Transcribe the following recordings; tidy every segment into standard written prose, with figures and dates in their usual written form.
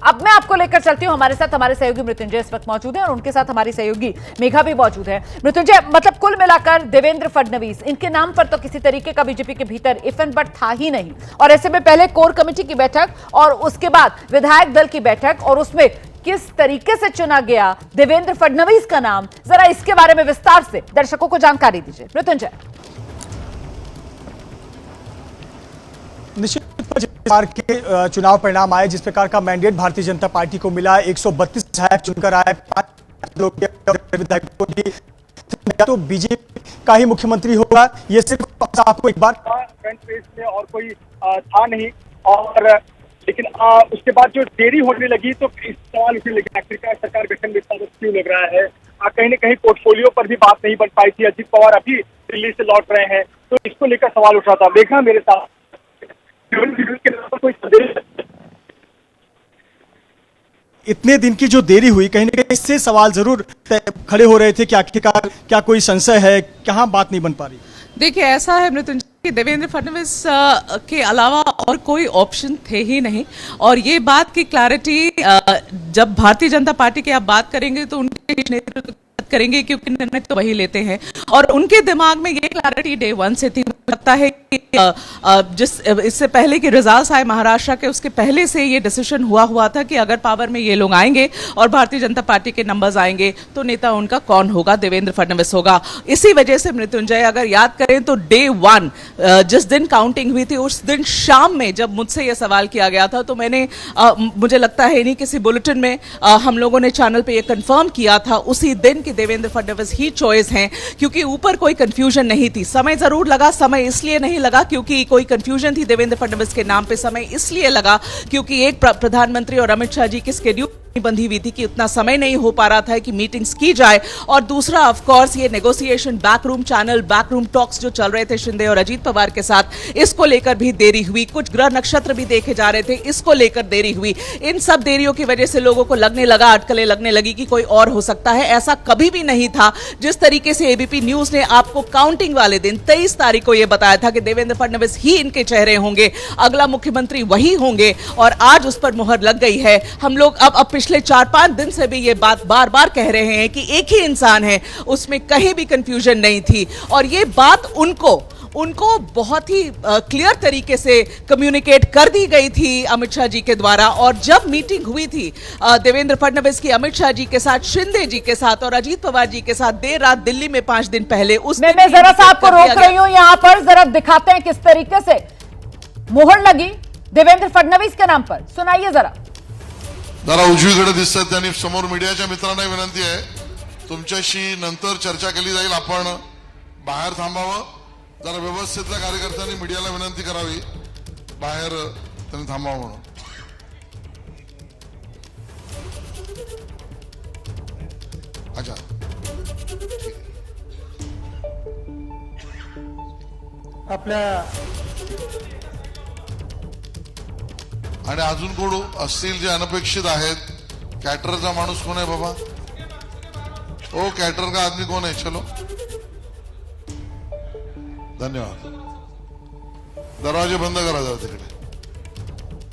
अब मैं आपको लेकर चलती हूं, हमारे साथ हमारे सहयोगी मृत्युंजय इस वक्त मौजूद है और उनके साथ हमारी सहयोगी मेघा भी मौजूद है। मृत्युंजय, मतलब कुल मिलाकर देवेंद्र फडणवीस, इनके नाम पर तो किसी तरीके का बीजेपी के भीतर इफ एंड बट था ही नहीं, और ऐसे में पहले कोर कमेटी की बैठक और उसके बाद विधायक दल की बैठक, और उसमें किस तरीके से चुना गया देवेंद्र फडणवीस का नाम, जरा इसके बारे में विस्तार से दर्शकों को जानकारी दीजिए मृत्युंजय। निश्चित जिस प्रकार के चुनाव परिणाम आए, जिस प्रकार का मैंडेट भारतीय जनता पार्टी को मिला, 132 विधायक चुनकर आए, 5 लोग विधायकों को भी, तो बीजेपी का ही मुख्यमंत्री होगा, ये सिर्फ आपको एक बार फ्रंट पेज में और कोई था नहीं। और लेकिन उसके बाद जो देरी होने लगी तो इस सवाल उठने लगे, आखिरकार सरकार गठन में इतना क्यों लग रहा है। कहीं न कहीं पोर्टफोलियो पर भी बात नहीं बन पाई थी, अजित पवार अभी दिल्ली से लौट रहे हैं, तो इसको लेकर सवाल उठ रहा था। देखा मेरे साथ कोई इतने दिन की जो देरी हुई, कहीं ना कहीं इससे सवाल जरूर खड़े हो रहे थे कि आखिरकार क्या कोई संशय है, कहां बात नहीं बन पा रही। देखिए, ऐसा है मृत्युंजय कि देवेंद्र फडणवीस के अलावा और कोई ऑप्शन थे ही नहीं, और ये बात की क्लैरिटी जब भारतीय जनता पार्टी की आप बात करेंगे तो उनके नेतृत्व करेंगे, क्योंकि निर्णय तो वही लेते हैं, और उनके दिमाग में ये क्लैरिटी डे 1 से थी। लगता है कि इससे पहले कि रिजल्ट्स आए महाराष्ट्र के, उसके पहले से ये डिसीजन हुआ था कि अगर पावर में ये लोग आएंगे और भारतीय जनता पार्टी के नंबर्स आएंगे तो नेता उनका कौन होगा, देवेंद्र फडणवीस होगा। इसी वजह से मृत्युंजय, अगर याद करें तो डे 1 जिस दिन काउंटिंग हुई थी, उस दिन शाम में जब मुझसे यह सवाल किया गया था, तो मैंने मुझे लगता है नहीं किसी बुलेटिन में हम लोगों ने चैनल पे ये कंफर्म किया था उसी दिन कि देवेंद्र फडणवीस ही चॉइस हैं, क्योंकि ऊपर कोई कंफ्यूजन नहीं थी। समय जरूर लगा, समय इसलिए नहीं लगा क्योंकि कोई कंफ्यूजन थी देवेंद्र फडणवीस के नाम पे, समय इसलिए लगा क्योंकि एक प्रधानमंत्री और अमित शाह जी की शेड्यूल बंधी हुई थी कि उतना समय नहीं हो पा रहा था कि मीटिंग्स की जाए, और दूसरा ऑफ कोर्स ये negotiation, backroom channel, backroom talks जो चल रहे थे शिंदे और अजीत पवार के साथ, इसको लेकर भी देरी हुई। कुछ ग्रह नक्षत्र भी देखे जा रहे थे, इसको लेकर देरी हुई। इन सब देरियों की वजह से लोगों को लगने लगा, अटकलें लगने लगी कि कोई और हो सकता है। ऐसा कभी भी नहीं था। जिस तरीके से एबीपी न्यूज ने आपको काउंटिंग वाले दिन 23 तारीख को यह बताया था कि देवेंद्र फडणवीस ही इनके चेहरे होंगे, अगला मुख्यमंत्री वही होंगे, और आज उस पर मुहर लग गई है। हम लोग अब पिछले 4-5 दिन से भी ये बात बार बार कह रहे हैं कि एक ही इंसान है, उसमें कहीं भी कंफ्यूजन नहीं थी, और ये बात उनको बहुत ही क्लियर तरीके से कम्युनिकेट कर दी गई थी अमित शाह जी के द्वारा। और जब मीटिंग हुई थी देवेंद्र फडणवीस की अमित शाह जी के साथ, शिंदे जी के साथ और अजीत पवार जी के साथ देर रात दिल्ली में 5 दिन पहले, उस मैं जरा सा आपको रोक रही हूं यहाँ पर, जरा दिखाते हैं किस तरीके से मोहर लगी देवेंद्र फडणवीस के नाम पर, सुनाइए जरा। जरा उजवीकडे दिसतात त्यांनी समोर मीडियाच्या मित्रांना विनंती आहे, तुमच्याशी नंतर चर्चा केली जाईल, आपण बाहेर थांबावं। जरा व्यवस्थितल्या कार्यकर्त्यांनी मीडियाला विनंती करावी बाहेर त्यांनी थांबावं म्हणून। अच्छा, आपल्या आणि अजून कोण असतील जे अनपेक्षित आहेत? कॅटरचा माणूस कोण आहे बाबा? ओ कॅटर का आदमी कौन है? चलो, धन्यवाद। दरवाजे बंद करा जरा तिकडे।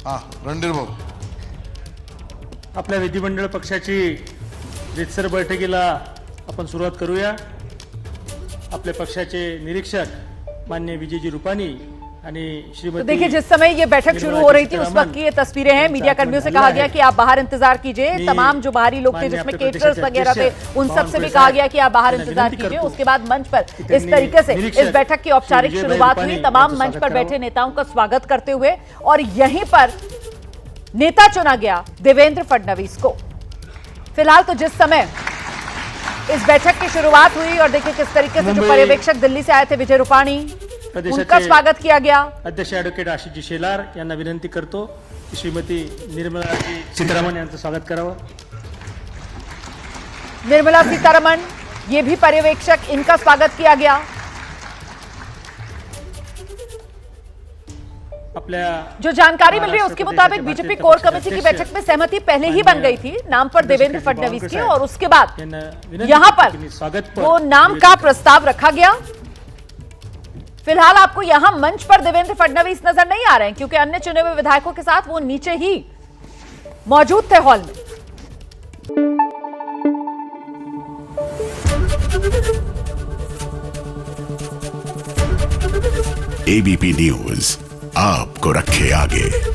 हा, रणधीर भाऊ, आपल्या विधिमंडळ पक्षाची रीतसर बैठकीला आपण सुरुवात करूया। आपल्या पक्षाचे निरीक्षक माननीय विजयजी रूपानी, तो देखिए, जिस समय ये बैठक शुरू हो रही थी उस वक्त की ये तस्वीरें हैं। मीडिया कर्मियों से कहा गया कि आप बाहर इंतजार कीजिए, तमाम जो बाहरी लोग थे जिसमें केटरर्स वगैरह थे उन सब से भी कहा गया कि आप बाहर इंतजार कीजिए। उसके बाद मंच पर इस तरीके से इस बैठक की औपचारिक शुरुआत हुई, तमाम मंच पर बैठे नेताओं का स्वागत करते हुए, और यहीं पर नेता चुना गया देवेंद्र फडणवीस को। फिलहाल तो जिस समय इस बैठक की शुरुआत हुई, और देखिए किस तरीके से जो पर्यवेक्षक दिल्ली से आए थे विजय रूपाणी, उनका स्वागत किया गया। अध्यक्ष ॲडव्होकेट आशिषजी शेलार यांना विनंती करतो की श्रीमती निर्मला सीतारामन यांचं स्वागत करावं। निर्मला सीतारमण, ये भी पर्यवेक्षक, इनका स्वागत किया गया। जो जानकारी मिल रही है उसके मुताबिक बीजेपी कोर कमेटी की बैठक में सहमति पहले ही बन गई थी नाम पर देवेंद्र फडणवीस की, और उसके बाद यहां पर वो नाम का प्रस्ताव रखा गया। फिलहाल आपको यहां मंच पर देवेंद्र फडणवीस नजर नहीं आ रहे हैं, क्योंकि अन्य चुने हुए विधायकों के साथ वो नीचे ही मौजूद थे हॉल में। एबीपी न्यूज आपको रखे आगे।